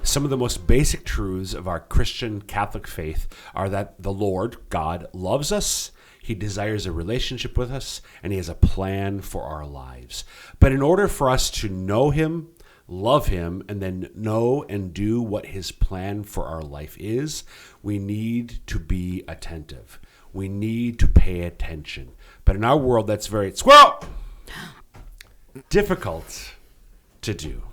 Some of the most basic truths of our Christian Catholic faith are that the Lord, God, loves us, He desires a relationship with us, and He has a plan for our lives. But in order for us to know Him, love Him, and then know and do what His plan for our life is, we need to be attentive. We need to pay attention. But in our world, that's very difficult to do.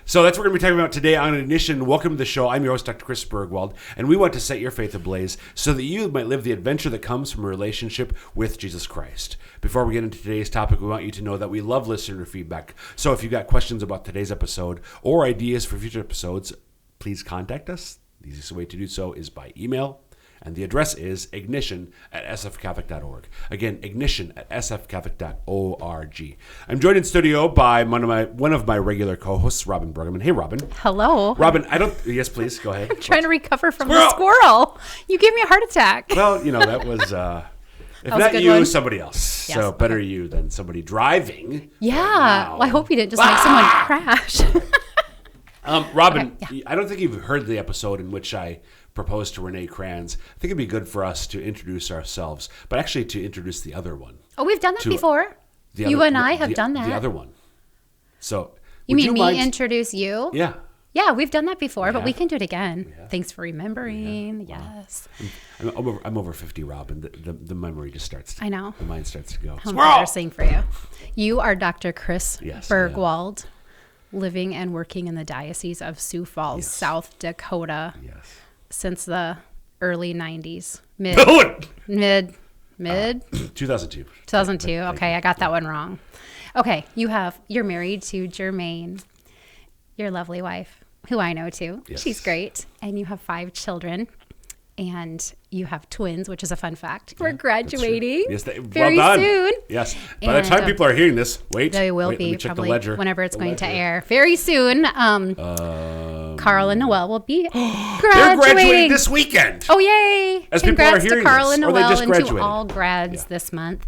So that's what we're going to be talking about today on Ignition. Welcome to the show. I'm your host, Dr. Chris Burgwald, and we want to set your faith ablaze so that you might live the adventure that comes from a relationship with Jesus Christ. Before we get into today's topic, we want you to know that we love listener feedback. So if you've got questions about today's episode or ideas for future episodes, please contact us. The easiest way to do so is by email. And the address is ignition@sfcatholic.org. Again, ignition@sfcatholic.org. I'm joined in studio by one of my regular co-hosts, Robyn Bruggeman. Hey, Robyn. Hello. Robyn, yes, please, go ahead. I'm trying to recover from the squirrel. You gave me a heart attack. Well, that was, if that not was you, one. somebody else. Yes, So better you than somebody driving. Yeah. Right Well, I hope you didn't just make someone crash. Robyn, Okay, I don't think you've heard the episode in which I proposed to Renee Kranz. I think it'd be good for us to introduce ourselves, but actually to introduce the other one. Oh, we've done that before. You and I have done that. The other one. So You mean me introduce you? Yeah. Yeah, we've done that before, but we have. can do it again. Yeah. Thanks for remembering. Yeah. Wow. Yes. I'm over 50, Robyn. The memory just starts. I know. The mind starts to go. How embarrassing for you. You are Dr. Chris Yes, Burgwald, living and working in the Diocese of Sioux Falls, Yes. South Dakota, Yes. since the early 90s. Mid 2002. 2002. Okay, I got that one wrong. Okay, you're married to Jermaine, your lovely wife, who I know too. Yes. She's great. And you have 5 children. And you have twins, which is a fun fact. We're graduating very soon. Yes. By the time people are hearing this, they will let be me check probably the ledger. whenever it's going to air. Very soon, Carl and Noelle will be graduating. They're graduating this weekend. Oh, yay. As people are Congrats hearing to Carl this, and or they Noelle just and to graduated. all grads this month.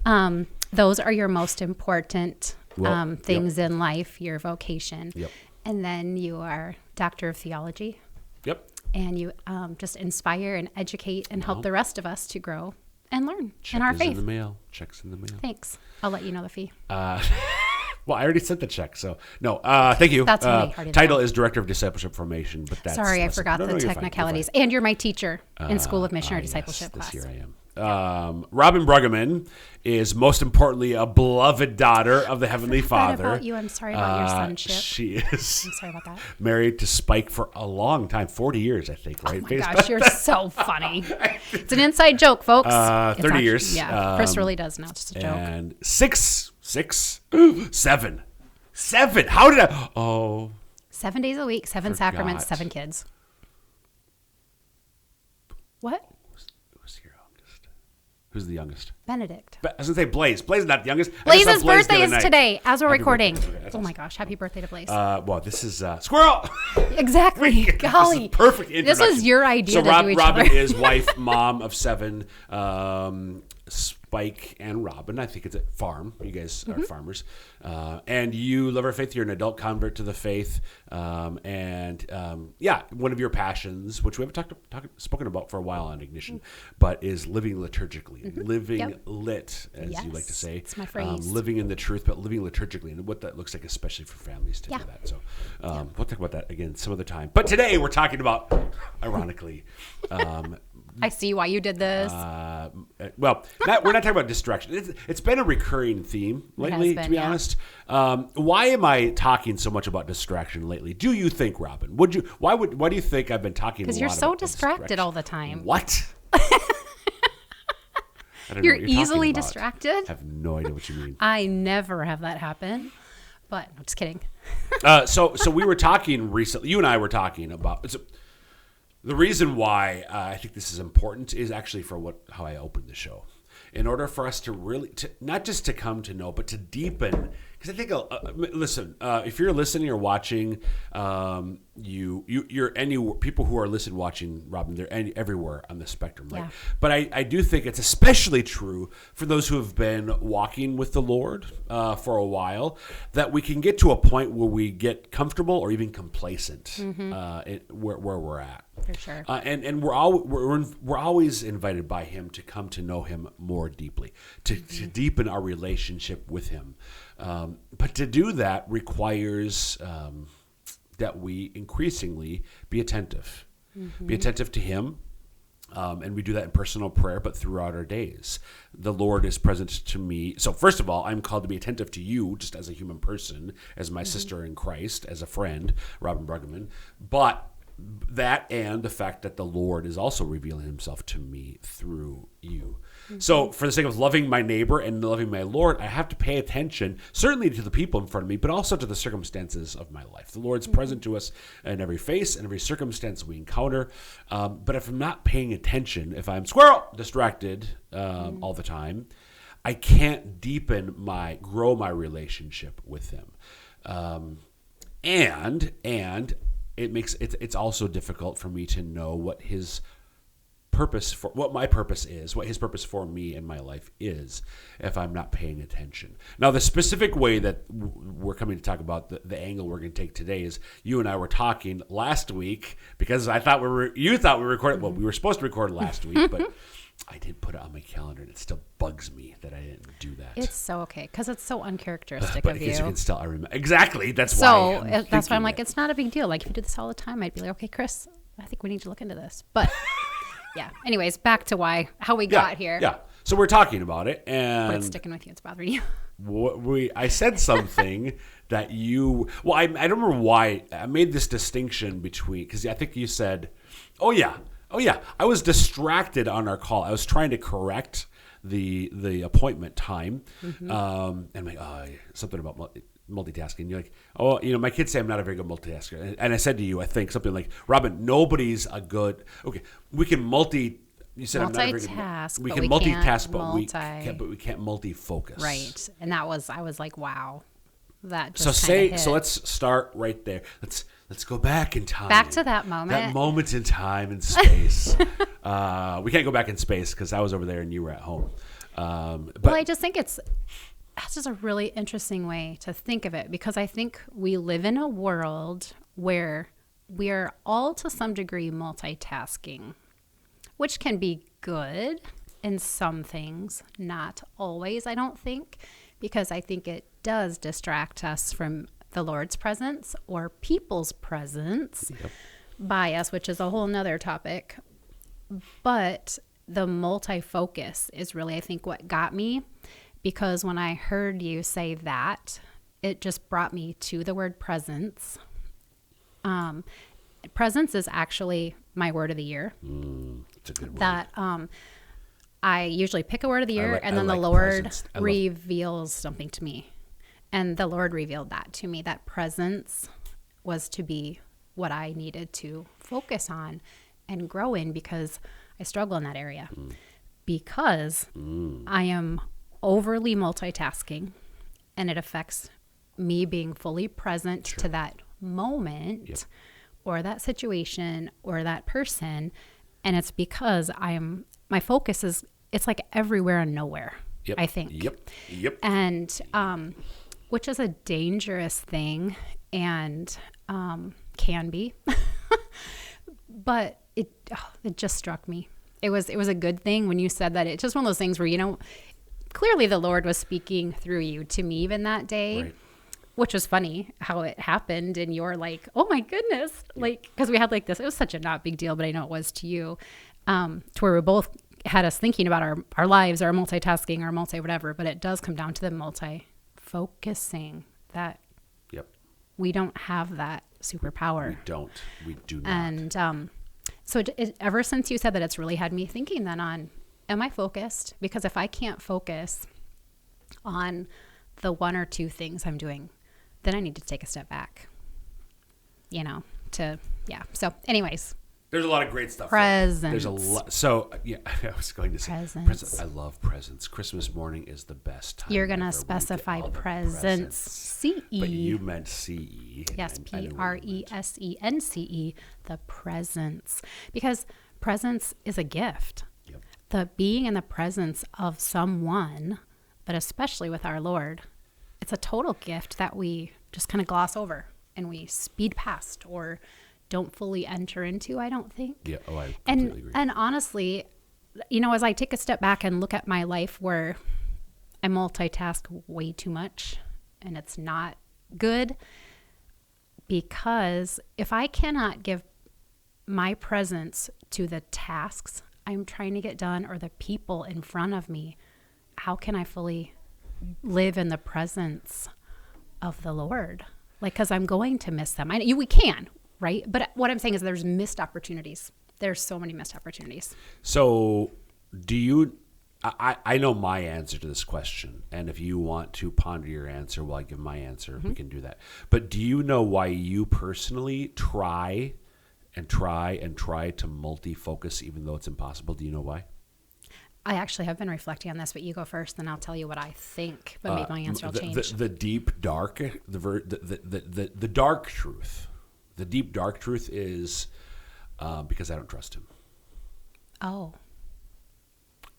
Yeah. Those are your most important Well, things in life, your vocation. Yep. And then you are Doctor of Theology. Yep. And you just inspire and educate and help the rest of us to grow and learn Check in our is faith. in the mail. Checks in the mail. Thanks. I'll let you know the fee. Well, I already sent the check, so no. Thank you. That's already title done. is Director of Discipleship Formation, but that's Sorry, I less- forgot no, the you're fine, technicalities. you're fine. And you're my teacher in School of Missionary Yes, Discipleship class. This year I am. Robyn Bruggeman is most importantly a beloved daughter of the Heavenly Father. About you. I'm sorry about your sonship. She is I'm sorry about that. married to Spike for a long time, 40 years, I think, right? Oh my gosh, you're so funny. It's an inside joke, folks. 30 years. Yeah, Chris really does now. It's just a joke. And seven. How did I? Oh, 7 days a week, 7 sacraments, 7 kids. What? who's your youngest? Who's the youngest? Benedict. I was going to say Blaze. Blaze is not the youngest. Blaze's birthday is today as we're Happy recording. birthday. Okay, that's Oh my awesome. gosh, happy birthday to Blaze. Well, this is Squirrel. Exactly. Golly. This is perfect introduction. This was your idea so to do each Robyn other. is wife, mom of 7. Spike and Robyn, I think it's a farm. You guys are farmers. And you love our faith. You're an adult convert to the faith. One of your passions, which we haven't spoken about for a while on Ignition, but is living liturgically. Living lit, as you like to say. It's my phrase. Living in the truth, but living liturgically, and what that looks like, especially for families to do that. So we'll talk about that again some other time. But today we're talking about, ironically, I see why you did this. we're not talking about distraction. It's been a recurring theme lately, to be honest. Why am I talking so much about distraction lately? Do you think, Robyn? Why do you think I've been talking? Because you're so distracted all the time. What? I don't know You're what you're easily talking about. distracted. I have no idea what you mean. I never have that happen. But I'm just kidding. So we were talking recently. You and I were talking about. The reason why I think this is important is actually for how I opened the show. In order for us to really, not just to come to know, but to deepen. Because I think, listen, if you're listening or watching, you're any people who are listening, watching, Robyn, they're everywhere on the spectrum, right? Yeah. But I do think it's especially true for those who have been walking with the Lord for a while, that we can get to a point where we get comfortable or even complacent where we're at. For sure. And we're always invited by Him to come to know Him more deeply, to deepen our relationship with Him. But to do that requires that we increasingly be attentive. Be attentive to Him. And we do that in personal prayer, but throughout our days. The Lord is present to me. So first of all, I'm called to be attentive to you just as a human person, as my sister in Christ, as a friend, Robyn Bruggeman. But that and the fact that the Lord is also revealing Himself to me through you. So for the sake of loving my neighbor and loving my Lord, I have to pay attention, certainly to the people in front of me, but also to the circumstances of my life. The Lord's present to us in every face and every circumstance we encounter. But if I'm not paying attention, if I'm distracted all the time, I can't grow my relationship with Him. And it's also difficult for me to know what His purpose what my purpose is, what His purpose for me in my life is, if I'm not paying attention. Now, the specific way that we're coming to talk about the angle we're going to take today is you and I were talking last week, because I thought you thought we recorded. Well, we were supposed to record last week, but I did put it on my calendar, and it still bugs me that I didn't do that. It's so okay, because it's so uncharacteristic but of you. Because you can still, I remember exactly. That's so why. That's why I'm like, it's not a big deal. Like if you do this all the time, I'd be like, okay, Chris, I think we need to look into this. But yeah. Anyways, back to how we got here. Yeah. So we're talking about it, and But it's sticking with you. It's bothering you. I said something that you. Well, I don't remember why I made this distinction between, because I think you said, "Oh yeah." I was distracted on our call. I was trying to correct the appointment time, and like something about multitasking. You're like, oh, my kids say I'm not a very good multitasker, and I said to you, I think something like, Robyn, nobody's a good. Okay, we can You said I'm not a very good. Multitask. We but can we multitask, can't but we can't multifocus. Right, and I was like, wow, that So just hit. so let's start right there. Let's go back in time. Back to that moment. That moment in time and space. We can't go back in space because I was over there and you were at home. But I just think that's just a really interesting way to think of it, because I think we live in a world where we are all to some degree multitasking, which can be good in some things, not always, I don't think, because I think it does distract us from the Lord's presence or people's presence by us, which is a whole nother topic. But the multifocus is really, I think, what got me, because when I heard you say that, it just brought me to the word presence. Presence is actually my word of the year. It's a good word. That I usually pick a word of the year, and then the Lord reveals something to me. And the Lord revealed that to me, that presence was to be what I needed to focus on and grow in, because I struggle in that area. Because I am overly multitasking, and it affects me being fully present to that moment or that situation or that person. And it's because my focus it's like everywhere and nowhere, I think. Yep. And which is a dangerous thing, and can be. But it just struck me. It was a good thing when you said that. It's just one of those things where, clearly the Lord was speaking through you to me even that day. Right. Which was funny how it happened, and you're like, oh my goodness. Like, because we had like this, it was such a not big deal, but I know it was to you, to where we both had us thinking about our lives, our multitasking, our whatever, but it does come down to the multifocusing, that we don't have that superpower. We do not. And so ever since you said that, it's really had me thinking then on, am I focused? Because if I can't focus on the one or two things I'm doing, then I need to take a step back, So anyways. There's a lot of great stuff. Presents. There's a lot. So, yeah, I was going to say Presents. I love presents. Christmas morning is the best time. You're going to ever. We specify get all the presents. CE. But you meant CE. Yes, I knew what you meant. PRESENCE, the presence. Because presence is a gift. Yep. The being in the presence of someone, but especially with our Lord, it's a total gift that we just kind of gloss over and we speed past or don't fully enter into, I don't think. Yeah, I completely agree. And honestly, as I take a step back and look at my life where I multitask way too much and it's not good, because if I cannot give my presence to the tasks I'm trying to get done or the people in front of me, how can I fully live in the presence of the Lord? Because I'm going to miss them. We can, right? But what I'm saying is there's missed opportunities. There's so many missed opportunities. So do you, I know my answer to this question, and if you want to ponder your answer while I give my answer, we can do that. But do you know why you personally try to multifocus even though it's impossible? Do you know why? I actually have been reflecting on this, but you go first, then I'll tell you what I think. But maybe my answer will change. The deep dark, the dark truth. The deep dark truth is because I don't trust him. Oh.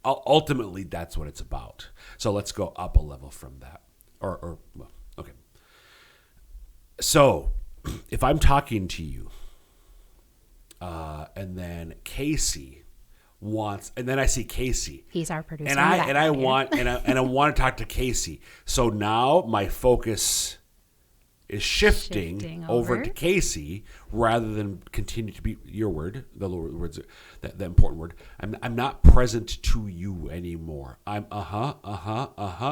Ultimately, that's what it's about. So let's go up a level from that. Okay. So if I'm talking to you, and then Casey wants, and then I see Casey. He's our producer. And I want to talk to Casey. So now my focus is shifting over to Casey rather than continue to be your word, the words, the important word. I'm not present to you anymore. I'm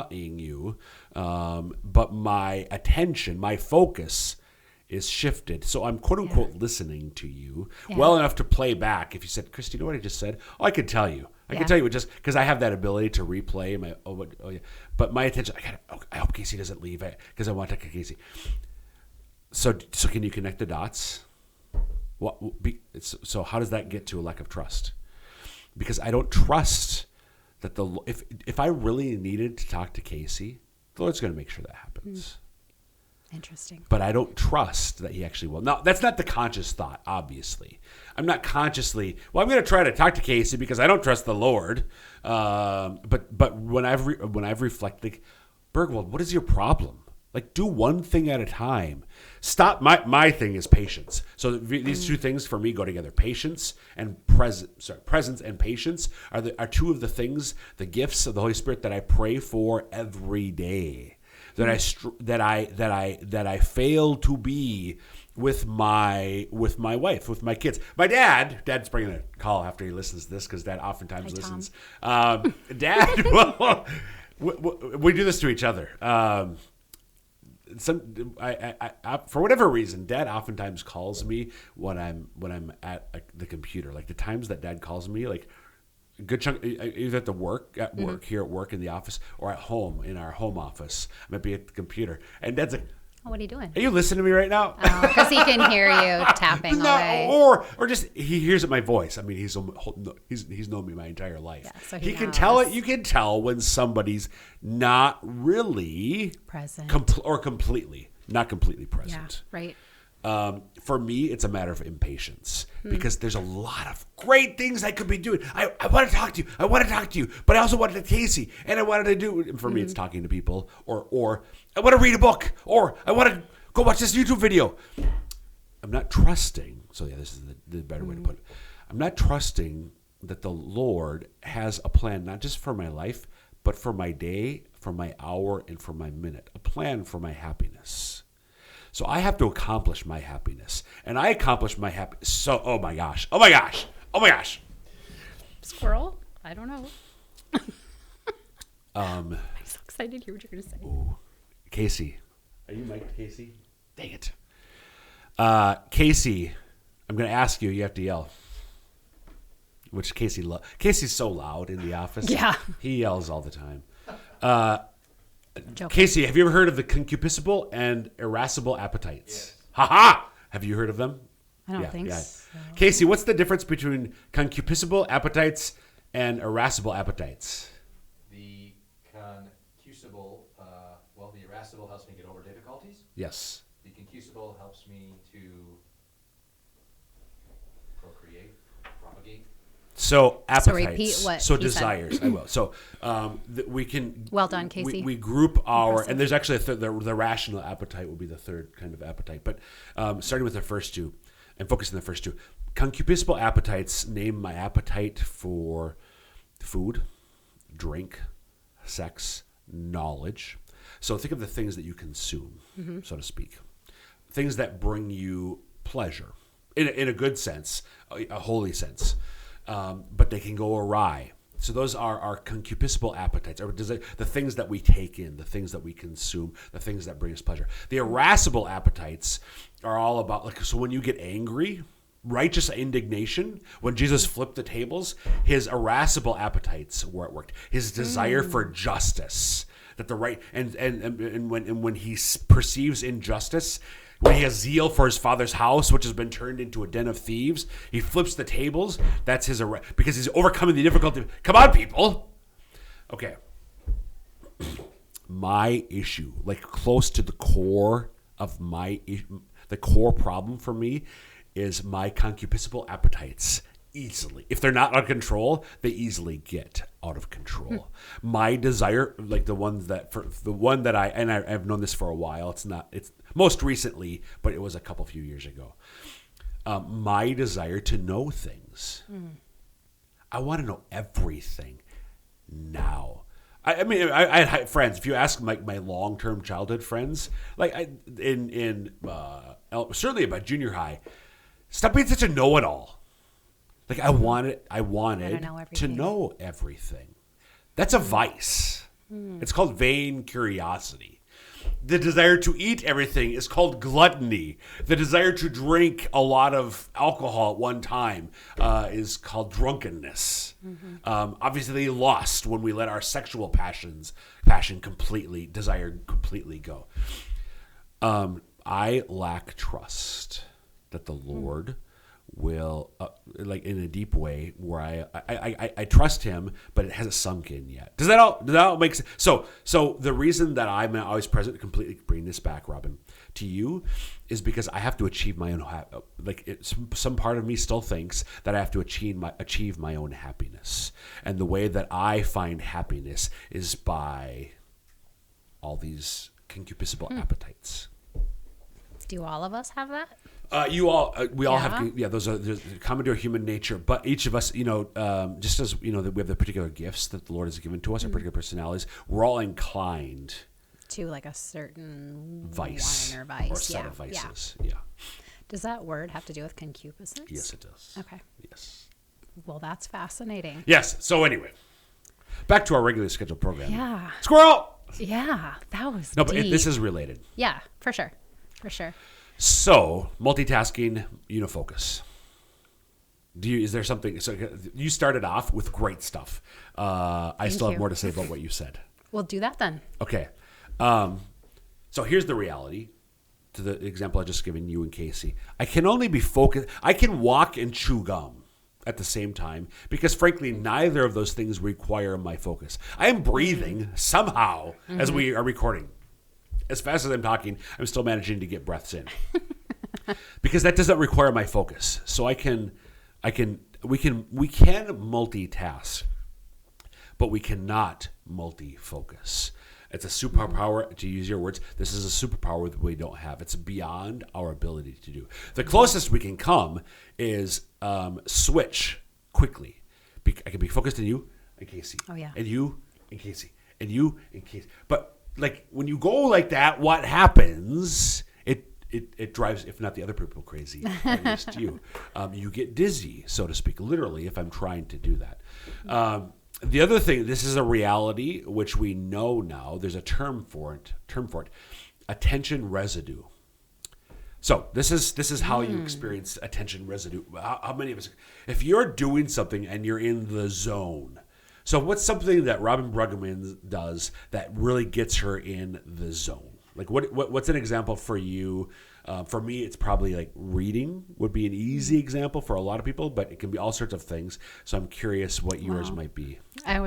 ing you, but my attention, my focus is shifted. So I'm quote unquote listening to you well enough to play back. If you said, Christy, you know what I just said? Oh, I could tell you. I can tell you just because I have that ability to replay my yeah. But my attention, I hope Casey doesn't leave it because I want to talk to Casey. So can you connect the dots? So how does that get to a lack of trust? Because I don't trust that if I really needed to talk to Casey, the Lord's going to make sure that happens. Interesting. But I don't trust that he actually will. Now, that's not the conscious thought, obviously. I'm not consciously, I'm going to try to talk to Casey because I don't trust the Lord. But when I've reflected, Burgwald, what is your problem? Do one thing at a time. Stop. My thing is patience. So these two things for me go together. Patience and presence and patience are two of the things, the gifts of the Holy Spirit that I pray for every day. That I fail to be with my wife, with my kids. My dad's bringing a call after he listens to this because Dad oftentimes listens. Dad, well, we do this to each other. For whatever reason, Dad oftentimes calls me when I'm at the computer. The times that Dad calls me, a good chunk, either at here at work in the office, or at home in our home office. I might be at the computer, and Dad's like, "Oh, what are you doing? Are you listening to me right now?" Because he can hear you tapping away, or just he hears my voice. I mean, he's known me my entire life. Yeah, so he can tell it. You can tell when somebody's not really present completely not completely present. Yeah, right. For me, it's a matter of impatience because there's a lot of great things I could be doing. I want to talk to you. But I also wanted to Casey, and I wanted to do. For me, it's talking to people, or I want to read a book, or I want to go watch this YouTube video. I'm not trusting. So yeah, this is the better way to put it. I'm not trusting that the Lord has a plan, not just for my life, but for my day, for my hour, and for my minute. A plan for my happiness. So I have to accomplish my happiness. And I accomplish my happiness. So, oh my gosh. Squirrel? I don't know. I'm so excited to hear what you're going to say. Ooh. Casey. Are you mic'd, Casey? Dang it. Casey, I'm going to ask you. You have to yell. Which Casey's so loud in the office. Yeah. He yells all the time. Casey, have you ever heard of the concupiscible and irascible appetites? Yes. Ha! Have you heard of them? I don't think so. Casey, what's the difference between concupiscible appetites and irascible appetites? The concupiscible, the irascible helps me get over difficulties. Yes. The concupiscible helps me to procreate, propagate. So appetites. So repeat what So he desires. said. I will. So we can. Well done, Casey. We group our, Impressive. and there's actually the rational appetite will be the third kind of appetite. But starting with the first two, and focusing on the first two, concupiscible appetites name my appetite for food, drink, sex, knowledge. So think of the things that you consume, so to speak, things that bring you pleasure, in a good sense, a holy sense, but they can go awry. So those are our concupiscible appetites, or the things that we take in, the things that we consume, the things that bring us pleasure. The irascible appetites are all about, so when you get angry, righteous indignation, when Jesus flipped the tables, his irascible appetites were at work. His desire for justice, that the right, and when he perceives injustice, when he has zeal for his father's house, which has been turned into a den of thieves, he flips the tables. That's his, because he's overcoming the difficulty. Come on, people. Okay. My issue, like close to the core of the core problem for me, is my concupiscible appetites easily. If they're not out of control, they easily get out of control. My desire, like the one that I've known this for a while. It's most recently, but it was a few years ago. My desire to know things. I want to know everything now. I mean, I had friends. If you ask my long-term childhood friends, like certainly about junior high, stop being such a know-it-all. Like I wanted to know everything. That's a vice. It's called vain curiosity. The desire to eat everything is called gluttony. The desire to drink a lot of alcohol at one time is called drunkenness. Obviously lost when we let our sexual desire completely go. I lack trust that the Lord will, like in a deep way, where I trust him, but it hasn't sunk in yet. Does that all make sense? So the reason that I'm always present, completely bring this back, Robyn, to you, is because I have to achieve my own some part of me still thinks that I have to achieve my own happiness, and the way that I find happiness is by all these concupiscible appetites. Do all of us have that? We all have, those are common to our human nature, but each of us, just as, that we have the particular gifts that the Lord has given to us, our particular personalities, we're all inclined to like a certain vice, one or vice. or set of vices. Yeah. Does that word have to do with concupiscence? Yes, it does. Okay. Yes. Well, that's fascinating. Yes. So anyway, back to our regularly scheduled program. Yeah. Squirrel. Yeah, that was No, deep. but this is related. Yeah, for sure. For sure. So, multitasking, unifocus. Is there something? So you started off with great stuff. I still have more to say about what you said. We'll do that then. Okay. So here's the reality to the example I just given you and Casey. I can only be focused. I can walk and chew gum at the same time because, frankly, neither of those things require my focus. I am breathing somehow as we are recording. As fast as I'm talking, I'm still managing to get breaths in because that doesn't require my focus. So we can multitask, but we cannot multifocus. It's a superpower, to use your words. This is a superpower that we don't have. It's beyond our ability to do. The closest we can come is switch quickly. I can be focused on you and Casey. Oh, yeah. And you and Casey. And you and Casey. But like when you go like that, what happens? It drives, if not the other people, crazy. At least you. You get dizzy, so to speak, literally, if I'm trying to do that. The other thing, this is a reality which we know now. There's a term for it. Attention residue. So this is how you experience attention residue. How many of us? If you're doing something and you're in the zone. So what's something that Robyn Bruggeman does that really gets her in the zone? Like what's an example for you? For me, it's probably like reading would be an easy example for a lot of people, but it can be all sorts of things. So I'm curious what yours might be. I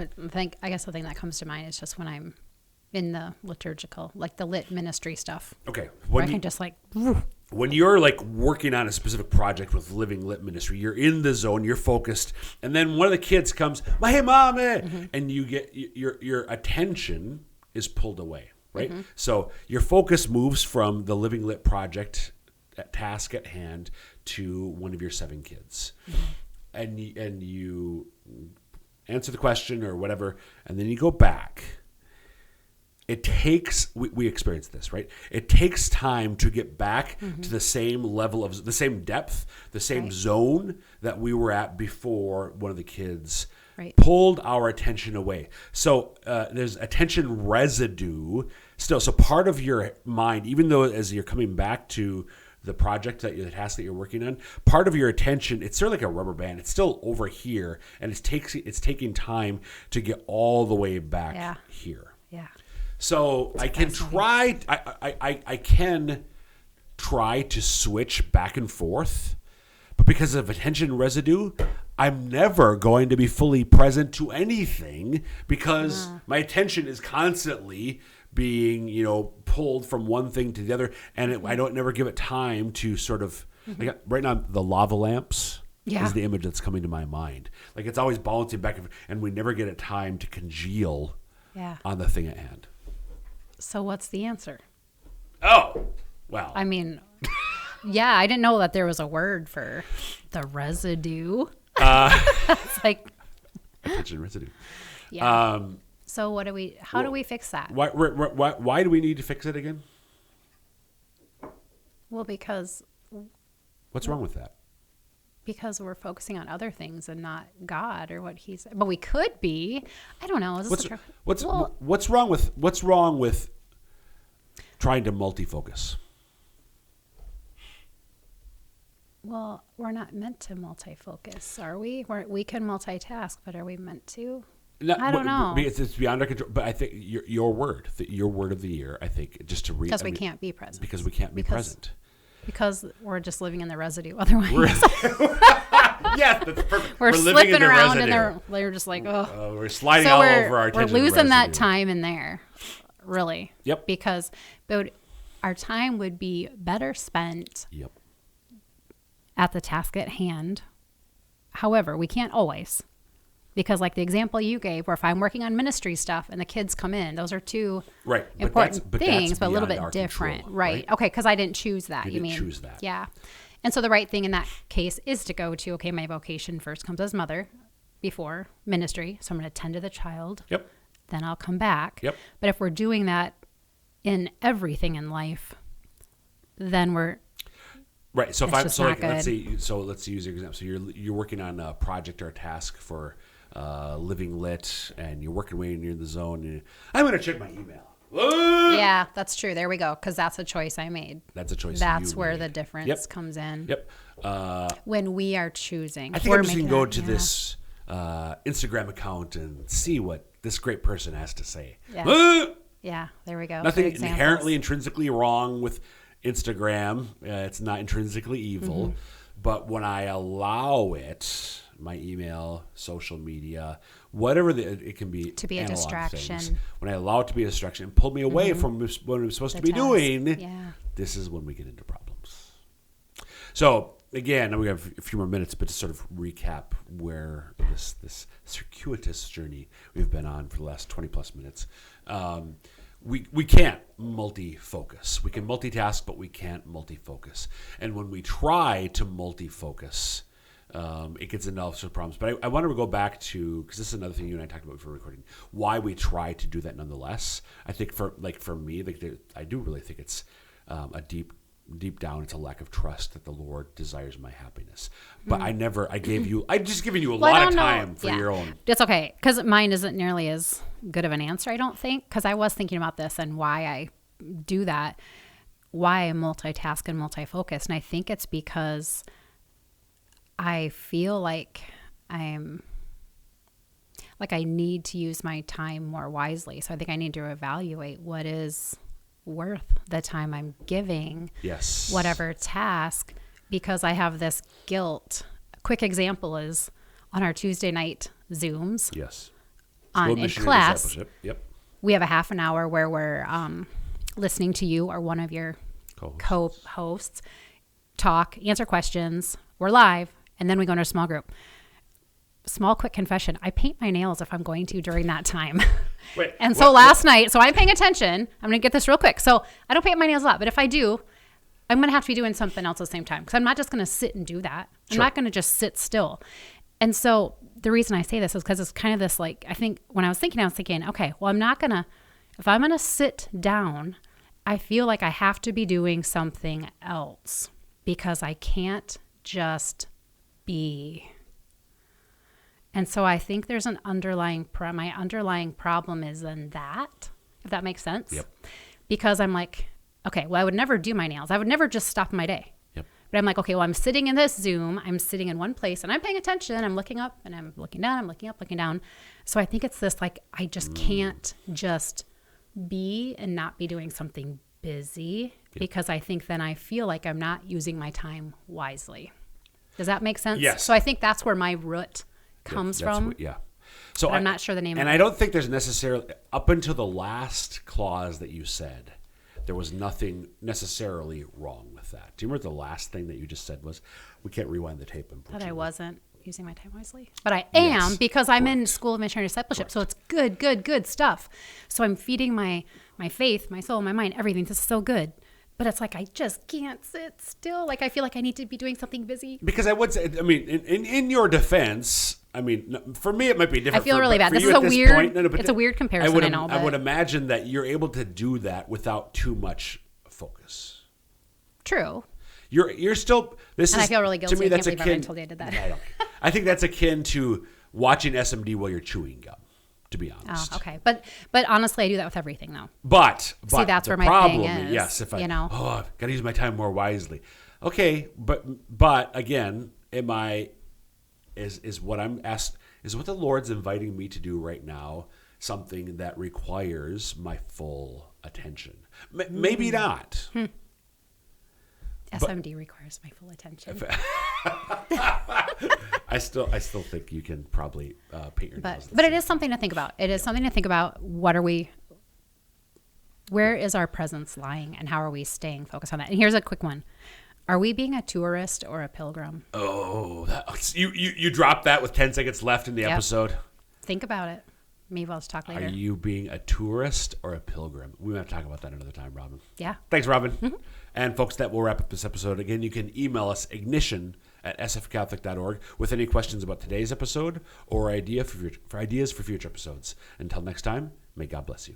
guess the thing that comes to mind is just when I'm in the liturgical, like the lit ministry stuff. Okay. Where I can just like... When you're like working on a specific project with Living Lit Ministry, you're in the zone, you're focused, and then one of the kids comes, "Hey, mommy," and you get your attention is pulled away, right? So your focus moves from the Living Lit project task at hand to one of your 7 kids, and you answer the question or whatever, and then you go back. It takes, we experience this, right? It takes time to get back to the same level of, the same depth, the same zone that we were at before one of the kids pulled our attention away. So there's attention residue still. So part of your mind, even though as you're coming back to the project, the task that you're working on, part of your attention, it's sort of like a rubber band. It's still over here, and it's taking time to get all the way back here. Yeah. So I can try. I can try to switch back and forth, but because of attention residue, I'm never going to be fully present to anything because my attention is constantly being, pulled from one thing to the other, and I don't never give it time to sort of. Like right now, the lava lamps. Is the image that's coming to my mind. Like it's always bouncing back, and we never get a time to congeal on the thing at hand. So what's the answer? Oh, well. I mean, I didn't know that there was a word for the residue. It's like attention residue. Yeah. So how do we fix that? Why do we need to fix it again? Well, because what's wrong with that? Because we're focusing on other things and not God or what He's. But we could be. I don't know. What's wrong with trying to multifocus? Well, we're not meant to multifocus, are we? We can multitask, but are we meant to? I don't know. It's beyond our control. But I think your word of the year. I think just to read because we can't be present. Because we can't be present. Because we're just living in the residue otherwise. Yes, that's perfect. We're slipping around and they're just like, we're sliding all over our attention. We're losing that time in there, really. Yep. Because our time would be better spent at the task at hand. However, we can't always. Because like the example you gave, where if I'm working on ministry stuff and the kids come in, those are two important things, but a little bit different. Control, right. Okay, because I didn't choose that. You didn't choose that. Yeah. And so the right thing in that case is to go to, okay, my vocation first comes as mother before ministry. So I'm going to tend to the child. Yep. Then I'll come back. Yep. But if we're doing that in everything in life, then we're... Right. So let's use your example. So you're working on a project or a task for... Living Lit, and you're working away and you're in the zone. And I'm going to check my email. Yeah, that's true. There we go. Because that's a choice I made. That's a choice. That's where the difference comes in. Yep. When we are choosing. I think I'm just going to go to this Instagram account and see what this great person has to say. Yeah. There we go. Nothing inherently, intrinsically wrong with Instagram. It's not intrinsically evil. But when I allow it... my email, social media, whatever it can be, to be a distraction. Things. When I allow it to be a distraction and pull me away from what I'm supposed to be doing, this is when we get into problems. So again, we have a few more minutes, but to sort of recap where this circuitous journey we've been on for the last 20 plus minutes. We can't multifocus. We can multitask, but we can't multifocus. And when we try to multifocus, it gets into all sorts of problems. But I want to go back to, because this is another thing you and I talked about before recording, why we try to do that nonetheless. I think for me, I do really think it's a deep down, it's a lack of trust that the Lord desires my happiness. But I'm just giving you a lot of time for your own. It's okay, because mine isn't nearly as good of an answer, I don't think, because I was thinking about this and why I do that, why I multitask and multifocus. And I think it's because I feel like I need to use my time more wisely. So I think I need to evaluate what is worth the time I'm giving Yes. whatever task because I have this guilt. A quick example is on our Tuesday night Zooms Yes. in missionary class, discipleship. Yep. we have a half an hour where we're listening to you or one of your co-hosts talk, answer questions. We're live, and then we go into a small group. Small, quick confession. I paint my nails if I'm going to during that time. Wait, and so last night, so I'm paying attention. I'm going to get this real quick. So I don't paint my nails a lot, but if I do, I'm going to have to be doing something else at the same time because I'm not just going to sit and do that. I'm not going to just sit still. And so the reason I say this is because it's kind of this, like, I think when I was thinking, okay, well, if I'm going to sit down, I feel like I have to be doing something else because I can't just be. And so I think there's an my underlying problem is in that, if that makes sense. Yep. Because I'm like, okay, well, I would never do my nails. I would never just stop my day. Yep. But I'm like, okay, well, I'm sitting in this Zoom. I'm sitting in one place and I'm paying attention. I'm looking up and I'm looking down. I'm looking up, looking down. So I think it's this, like, I just can't just be and not be doing something busy because I think then I feel like I'm not using my time wisely. Does that make sense? Yes. So I think that's where my root comes from. So I'm not sure the name and of it. I don't think there's necessarily, up until the last clause that you said, there was nothing necessarily wrong with that. Do you remember the last thing that you just said was, we can't rewind the tape. That I wasn't using my time wisely. But I am because I'm in School of Missionary Discipleship. So it's good stuff. So I'm feeding my faith, my soul, my mind, everything. This is so good. But it's like I just can't sit still. Like I feel like I need to be doing something busy. Because I would say, I mean, in your defense, I mean, for me it might be different. I feel really bad. This is a weird. It's a weird comparison. I know. I would imagine that you're able to do that without too much focus. True. You're still. I feel really guilty. To me, that's akin. I told you I did that. I think that's akin to watching SMD while you're chewing gum. To be honest. Oh, okay. But honestly, I do that with everything though. But see, that's where my problem thing is. Yes, if I've got to use my time more wisely. Okay, but again, is what I'm asked, is what the Lord's inviting me to do right now something that requires my full attention? Maybe not. SMD requires my full attention. I still think you can probably paint your nails. But it is something to think about. It is something to think about. Where is our presence lying, and how are we staying focused on that? And here's a quick one: are we being a tourist or a pilgrim? Oh, you dropped that with 10 seconds left in the episode. Think about it. Maybe I'll talk later. Are you being a tourist or a pilgrim? We might have to talk about that another time, Robyn. Yeah. Thanks, Robyn. Mm-hmm. And folks, that will wrap up this episode. Again, you can email us ignition@sfcatholic.org with any questions about today's episode or ideas for future episodes. Until next time, may God bless you.